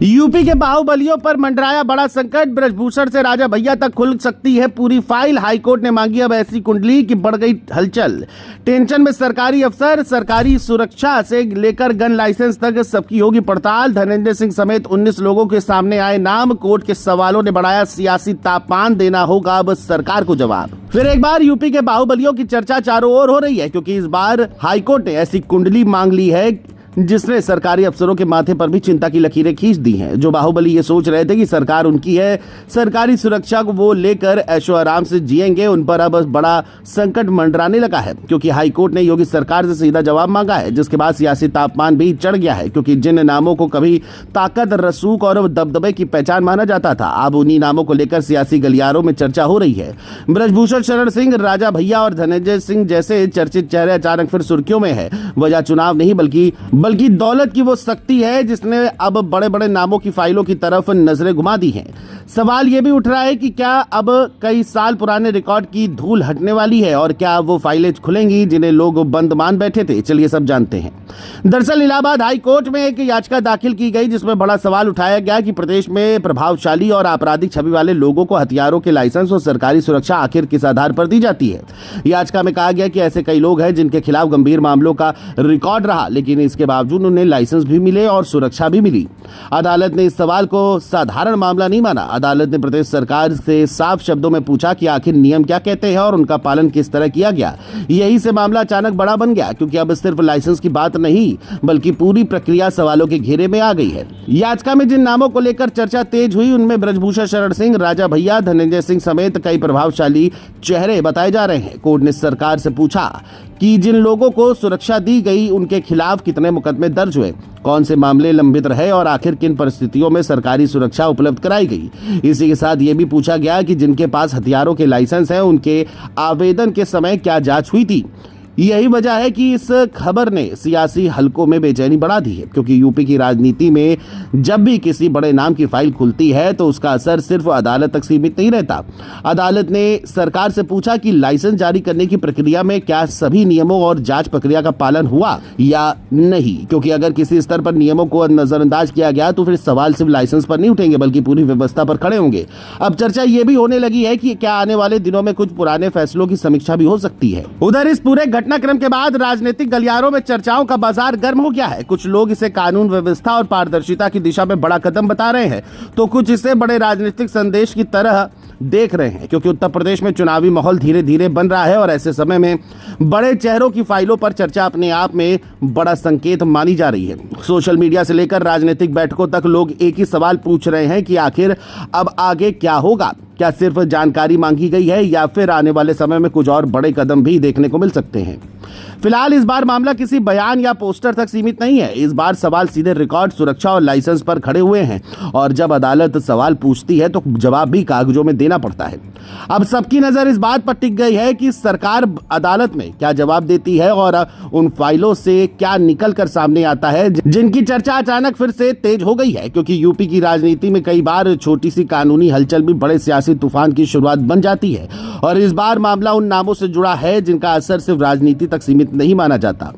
UP के बाहुबलियों पर मंडराया बड़ा संकट। ब्रजभूषण से राजा भैया तक खुल सकती है पूरी फाइल। हाईकोर्ट ने मांगी अब ऐसी कुंडली कि बढ़ गई हलचल। टेंशन में सरकारी अफसर, सरकारी सुरक्षा से लेकर गन लाइसेंस तक सबकी होगी पड़ताल। धनंजय सिंह समेत 19 लोगों के सामने आए नाम। कोर्ट के सवालों ने बढ़ाया सियासी तापमान। देना होगा अब सरकार को जवाब। फिर एक बार यूपी के बाहुबलियों की चर्चा चारों ओर हो रही है, क्योंकि इस बार हाईकोर्ट ने ऐसी कुंडली मांग ली है जिसने सरकारी अफसरों के माथे पर भी चिंता की लकीरें खींच दी हैं। जो बाहुबली ये सोच रहे थे कि सरकार उनकी है, सरकारी सुरक्षा को वो लेकर ऐशो आराम से जिएंगे, उन पर अब बड़ा संकट मंडराने लगा है, क्योंकि हाईकोर्ट ने योगी सरकार से सीधा जवाब मांगा है, जिसके बाद सियासी तापमान भी चढ़ गया है। क्योंकि जिन नामों को कभी ताकत, रसूख और दबदबे की पहचान माना जाता था, अब उन्हीं नामों को लेकर सियासी गलियारों में चर्चा हो रही है। ब्रजभूषण शरण सिंह, राजा भैया और धनंजय सिंह जैसे चर्चित चेहरे अचानक फिर सुर्खियों में है। वजह चुनाव नहीं बल्कि दौलत की वो शक्ति है जिसने अब बड़े बड़े नामों की फाइलों की तरफ नजरें घुमा दी हैं। सवाल ये भी उठ रहा है कि क्या अब कई साल पुराने रिकॉर्ड की धूल हटने वाली है और क्या वो फाइलें खुलेंगी जिन्हें लोग बंद मान बैठे थे। चलिए सब जानते हैं। दरअसल इलाहाबाद हाई कोर्ट में एक याचिका दाखिल की गई, जिसमें बड़ा सवाल उठाया गया कि प्रदेश में प्रभावशाली और आपराधिक छवि वाले लोगों को हथियारों के लाइसेंस और सरकारी सुरक्षा आखिर किस आधार पर दी जाती है। याचिका में कहा गया कि ऐसे कई लोग हैं जिनके खिलाफ गंभीर मामलों का रिकॉर्ड रहा, लेकिन इसके बावजूद उन्हें लाइसेंस भी मिले और सुरक्षा भी मिली। अदालत ने इस सवाल को साधारण मामला नहीं माना। अदालत ने प्रदेश सरकार से साफ शब्दों में पूछा कि आखिर नियम क्या कहते हैं और उनका पालन किस तरह किया गया। यही से मामला अचानक बड़ा बन गया, क्योंकि अब सिर्फ लाइसेंस की बात नहीं बल्कि पूरी प्रक्रिया सवालों के घेरे में आ गई है। याचिका में जिन नामों को लेकर चर्चा तेज हुई, उनमें ब्रजभूषण शरण सिंह, राजा भैया, धनंजय सिंह समेत कई प्रभावशाली चेहरे बताए जा रहे हैं। कोर्ट ने सरकार से पूछा कि जिन लोगों को सुरक्षा दी गई उनके खिलाफ कितने मुकदमे दर्ज हुए, कौन से मामले लंबित रहे और आखिर किन परिस्थितियों में सरकारी सुरक्षा उपलब्ध कराई गई। इसी के साथ ये भी पूछा गया कि जिनके पास हथियारों के लाइसेंस हैं उनके आवेदन के समय क्या जांच हुई थी। यही वजह है कि इस खबर ने सियासी हलकों में बेचैनी बढ़ा दी है, क्योंकि यूपी की राजनीति में जब भी किसी बड़े नाम की फाइल खुलती है तो उसका असर सिर्फ अदालत तक सीमित नहीं रहता। अदालत ने सरकार से पूछा कि लाइसेंस जारी करने की प्रक्रिया में क्या सभी नियमों और जांच प्रक्रिया का पालन हुआ या नहीं, क्योंकि अगर किसी स्तर पर नियमों को नजरअंदाज किया गया तो फिर सवाल सिर्फ लाइसेंस पर नहीं उठेंगे बल्कि पूरी व्यवस्था पर खड़े होंगे। अब चर्चा ये भी होने लगी है कि क्या आने वाले दिनों में कुछ पुराने फैसलों की समीक्षा भी हो सकती है। उधर इस पूरे घटनाक्रम के बाद राजनीतिक गलियारों में चर्चाओं का बाजार गर्म हो गया है। कुछ लोग इसे कानून व्यवस्था और पारदर्शिता की दिशा में बड़ा कदम बता रहे हैं, तो कुछ इसे बड़े राजनीतिक संदेश की तरह देख रहे हैं, क्योंकि उत्तर प्रदेश में चुनावी माहौल धीरे धीरे बन रहा है और ऐसे समय में बड़े चेहरों की फाइलों पर चर्चा अपने आप में बड़ा संकेत मानी जा रही है। सोशल मीडिया से लेकर राजनीतिक बैठकों तक लोग एक ही सवाल पूछ रहे हैं कि आखिर अब आगे क्या होगा। क्या सिर्फ जानकारी मांगी गई है या फिर आने वाले समय में कुछ और बड़े कदम भी देखने को मिल सकते हैं। फिलहाल इस बार मामला किसी बयान या पोस्टर तक सीमित नहीं है। इस बार सवाल सीधे रिकॉर्ड, सुरक्षा और लाइसेंस पर खड़े हुए हैं, और जब अदालत सवाल पूछती है तो जवाब भी कागजों में देना पड़ता है। अब सबकी नजर इस बात पर टिक गई है कि सरकार अदालत में क्या जवाब देती है और उन फाइलों से क्या निकल कर सामने आता है, जिनकी चर्चा अचानक फिर से तेज हो गई है। क्योंकि यूपी की राजनीति में कई बार छोटी सी कानूनी हलचल भी बड़े सियासी तूफान की शुरुआत बन जाती है, और इस बार मामला उन नामों से जुड़ा है जिनका असर सिर्फ राजनीति तक सीमित नहीं माना जाता।